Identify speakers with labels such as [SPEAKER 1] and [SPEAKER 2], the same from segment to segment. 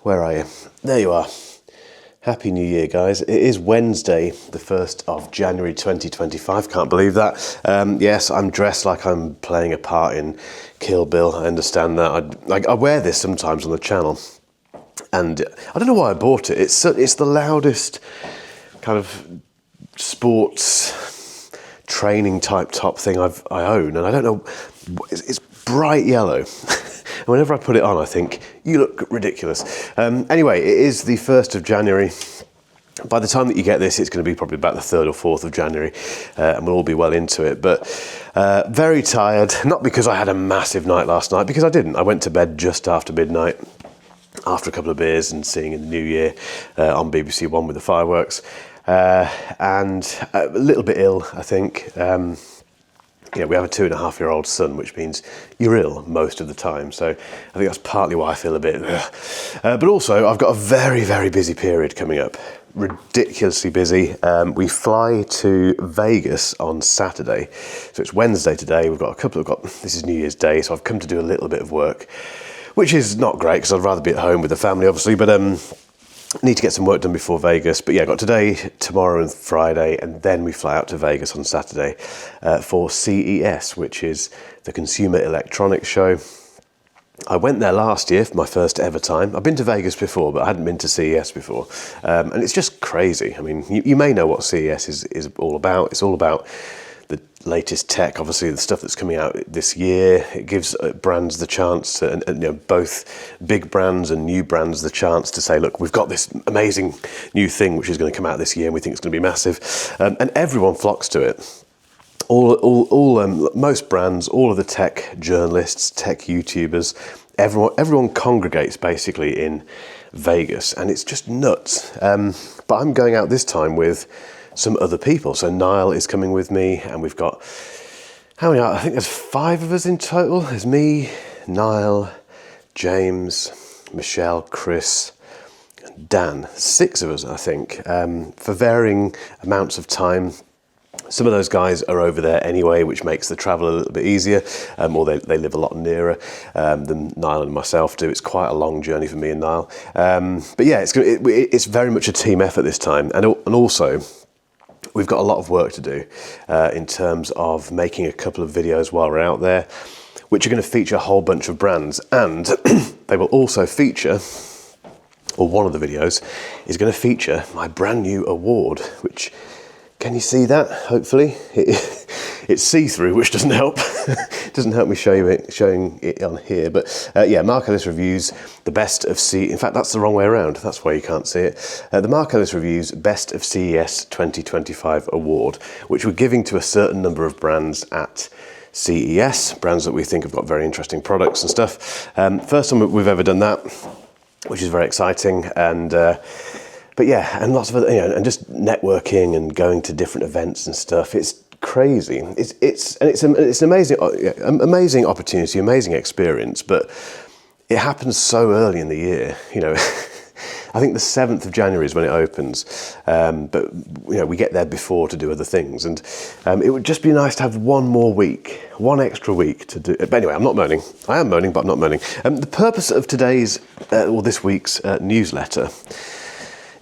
[SPEAKER 1] Where are you? There you are. Happy New Year, guys. It is Wednesday, the 1st of January 2025. Can't believe that. Yes, I'm dressed like I'm playing a part in Kill Bill. I understand that. I wear this sometimes on the channel. And I don't know why I bought it. It's the loudest kind of sports training type top thing I own. And I don't know, it's bright yellow. And whenever I put it on, I think, you look ridiculous. Anyway, it is the 1st of January. By the time that you get this, it's going to be probably about the 3rd or 4th of January, and we'll all be well into it. But very tired, not because I had a massive night last night, because I didn't. I went to bed just after midnight, after a couple of beers and seeing in the New Year on BBC One with the fireworks. And a little bit ill, I think. Yeah, we have a 2.5-year-old son, which means you're ill most of the time. So I think that's partly why I feel a bit... but also, I've got a very, very busy period coming up. Ridiculously busy. We fly to Vegas on Saturday. So it's Wednesday today. This is New Year's Day, so I've come to do a little bit of work, which is not great because I'd rather be at home with the family, obviously. But need to get some work done before Vegas. But yeah, got today, tomorrow and Friday, and then we fly out to Vegas on Saturday for CES, which is the Consumer Electronics Show. I went there last year for my first ever time. I've been to Vegas before, but I hadn't been to CES before. And it's just crazy. I mean, you may know what CES is all about. It's all about the latest tech, obviously the stuff that's coming out this year. It gives brands the chance to, and both big brands and new brands the chance to say, look, we've got this amazing new thing which is going to come out this year and we think it's going to be massive. And everyone flocks to it. Most brands, all of the tech journalists, tech YouTubers, everyone congregates basically in Vegas, and it's just nuts. But I'm going out this time with some other people. So Niall is coming with me, and we've got, how many are? I think there's 5 of us in total. There's me, Niall, James, Michelle, Chris, and Dan. 6 of us, I think, for varying amounts of time. Some of those guys are over there anyway, which makes the travel a little bit easier, or they live a lot nearer than Niall and myself do. It's quite a long journey for me and Niall. But yeah, it's very much a team effort this time. And also, we've got a lot of work to do in terms of making a couple of videos while we're out there, which are going to feature a whole bunch of brands. And they will also feature, or one of the videos is going to feature my brand new award, which... Can you see that? Hopefully, it's see-through, which doesn't help. Doesn't help me showing it on here. But yeah, Mark Ellis Reviews, the best of In fact, that's the wrong way around. That's why you can't see it. The Mark Ellis Reviews Best of CES 2025 Award, which we're giving to a certain number of brands at CES, brands that we think have got very interesting products and stuff. First time we've ever done that, which is very exciting. And but yeah, and lots of other, and just networking and going to different events and stuff. It's crazy. It's an amazing opportunity, amazing experience. But it happens so early in the year. I think the 7th of January is when it opens. But we get there before to do other things, and it would just be nice to have one extra week to do. But anyway, I'm not moaning. I am moaning, but I'm not moaning. The purpose of today's or this week's newsletter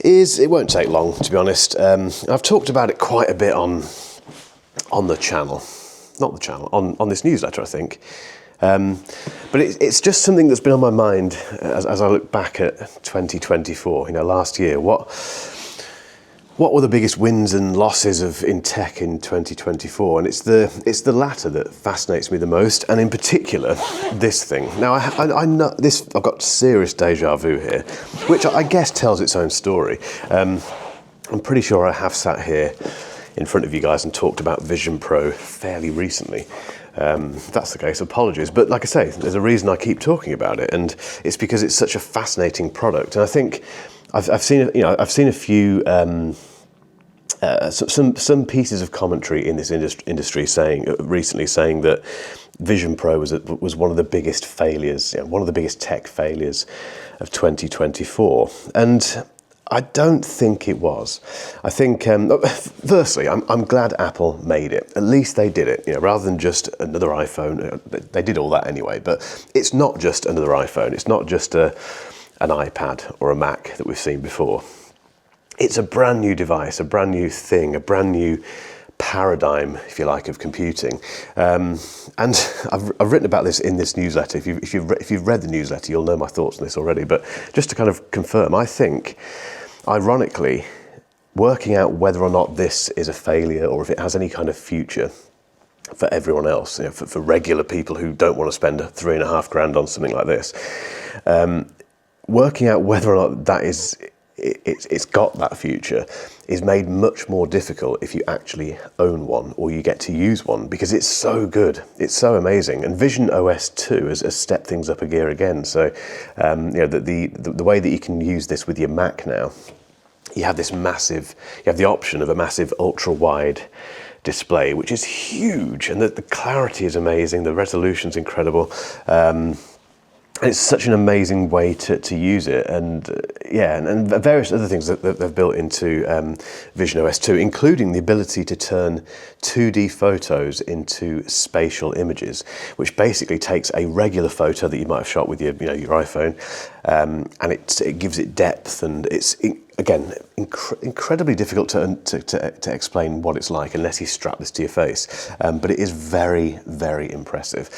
[SPEAKER 1] is, it won't take long, to be honest. I've talked about it quite a bit on the channel, not the channel, on this newsletter, I think. But it's just something that's been on my mind as I look back at 2024. Last year, what were the biggest wins and losses in tech in 2024? And it's the latter that fascinates me the most, and in particular, this thing. Now, I know this. I've got serious deja vu here, which I guess tells its own story. I'm pretty sure I have sat here in front of you guys and talked about Vision Pro fairly recently. If that's the case, apologies. But like I say, there's a reason I keep talking about it, and it's because it's such a fascinating product. And I think I've seen a few some pieces of commentary in this industry recently saying that Vision Pro was one of the biggest failures, one of the biggest tech failures of 2024, and I don't think it was. I think, firstly, I'm glad Apple made it. At least they did it, rather than just another iPhone. They did all that anyway, but it's not just another iPhone. It's not just a an iPad or a Mac that we've seen before. It's a brand new device, a brand new thing, a brand new paradigm, if you like, of computing. And I've written about this in this newsletter. If you've read the newsletter, you'll know my thoughts on this already. But just to kind of confirm, I think, ironically, working out whether or not this is a failure or if it has any kind of future for everyone else, for regular people who don't want to spend $3,500 on something like this, working out whether or not that is it's got that future is made much more difficult if you actually own one or you get to use one, because it's so good, it's so amazing. And Vision OS 2 has stepped things up a gear again. So the way that you can use this with your Mac now, you have the option of a massive ultra wide display, which is huge, and the clarity is amazing, the resolution's incredible. It's such an amazing way to use it, and various other things that they've built into Vision OS 2, including the ability to turn 2D photos into spatial images, which basically takes a regular photo that you might have shot with your iPhone, and it gives it depth, and it's again incredibly difficult to explain what it's like unless you strap this to your face, but it is very, very impressive.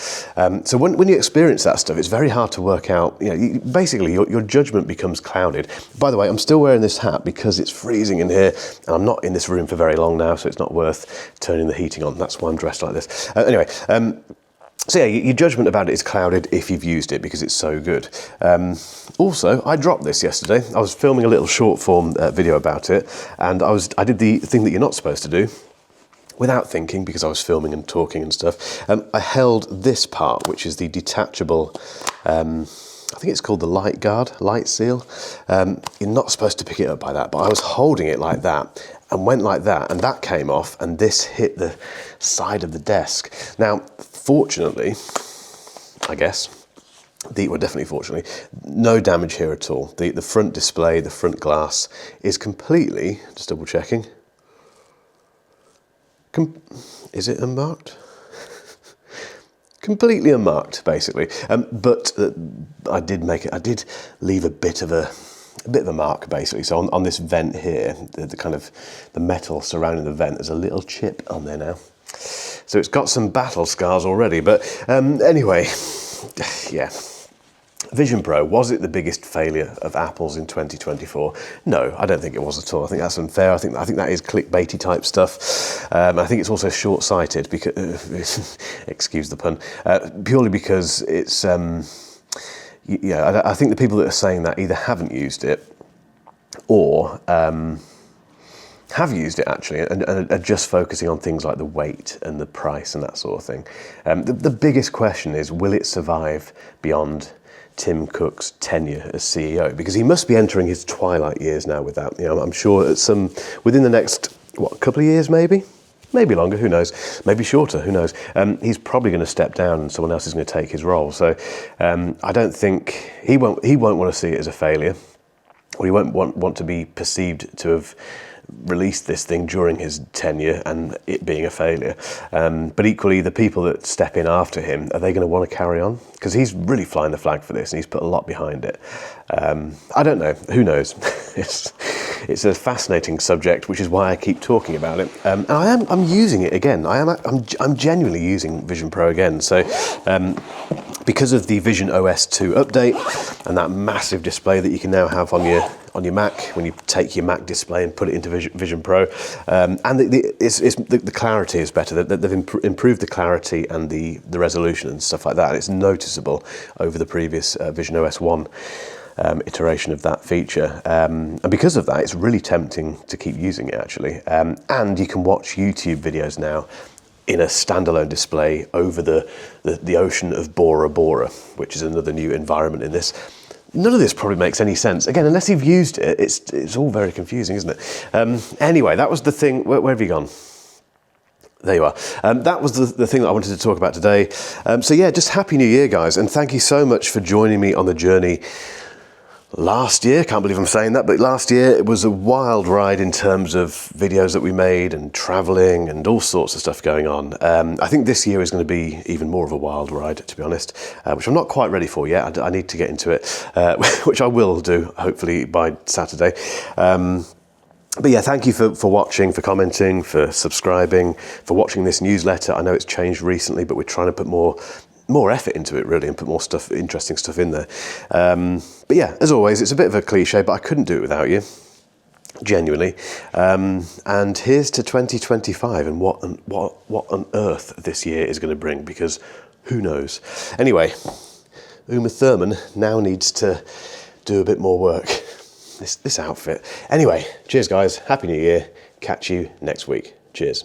[SPEAKER 1] So when you experience that stuff, it's very hard to work out. Basically your judgment becomes clouded. By the way, I'm still wearing this hat because it's freezing in here, and I'm not in this room for very long now, so it's not worth turning the heating on. That's why I'm dressed like this. Anyway. So yeah, your judgment about it is clouded if you've used it because it's so good. Also, I dropped this yesterday. I was filming a little short form video about it, and I did the thing that you're not supposed to do without thinking, because I was filming and talking and stuff. I held this part, which is the detachable, I think it's called the light seal. You're not supposed to pick it up by that, but I was holding it like that and went like that, and that came off, and this hit the side of the desk. Now, fortunately, I guess, definitely fortunately, no damage here at all. The front display, the front glass is completely, just double checking, is it unmarked? Completely unmarked, basically. But I did leave a bit of a mark, basically. So on this vent here, the kind of the metal surrounding the vent, there's a little chip on there now. So it's got some battle scars already. But anyway, yeah. Vision Pro, was it the biggest failure of Apple's in 2024? No, I don't think it was at all. I think that's unfair. I think that is clickbaity type stuff. I think it's also short-sighted because, excuse the pun, purely because it's, I think the people that are saying that either haven't used it or have used it actually and are just focusing on things like the weight and the price and that sort of thing. The biggest question is, will it survive beyond Tim Cook's tenure as CEO? Because he must be entering his twilight years now with that. I'm sure within the next couple of years, maybe longer, who knows, maybe shorter, who knows. He's probably going to step down and someone else is going to take his role. So I don't think he won't want to see it as a failure, or he won't want to be perceived to have released this thing during his tenure and it being a failure. But equally, the people that step in after him, are they going to want to carry on? Because he's really flying the flag for this and he's put a lot behind it. I don't know. Who knows? It's a fascinating subject, which is why I keep talking about it. And I'm using it again. I'm genuinely using Vision Pro again. So because of the Vision OS 2 update and that massive display that you can now have on your Mac when you take your Mac display and put it into Vision Pro, and the clarity is better. They've improved the clarity and the resolution and stuff like that. It's noticeable over the previous Vision OS 1 iteration of that feature, and because of that, it's really tempting to keep using it actually. And you can watch YouTube videos now in a standalone display over the ocean of Bora Bora, which is another new environment in this. None of this probably makes any sense. Again, unless you've used it, it's all very confusing, isn't it? Anyway, that was the thing. Where have you gone? There you are. That was the thing that I wanted to talk about today. So yeah, just Happy New Year, guys. And thank you so much for joining me on the journey last year, can't believe I'm saying that, but last year it was a wild ride in terms of videos that we made and traveling and all sorts of stuff going on. I think this year is going to be even more of a wild ride, to be honest, which I'm not quite ready for yet. I need to get into it, which I will do hopefully by Saturday. But yeah, thank you for watching, for commenting, for subscribing, for watching this newsletter. I know it's changed recently, but we're trying to put more effort into it really and put more stuff, interesting stuff in there. But yeah, as always, it's a bit of a cliche, but I couldn't do it without you, genuinely. And here's to 2025 and what on earth this year is going to bring, because who knows? Anyway, Uma Thurman now needs to do a bit more work. This outfit. Anyway, cheers guys. Happy New Year. Catch you next week. Cheers.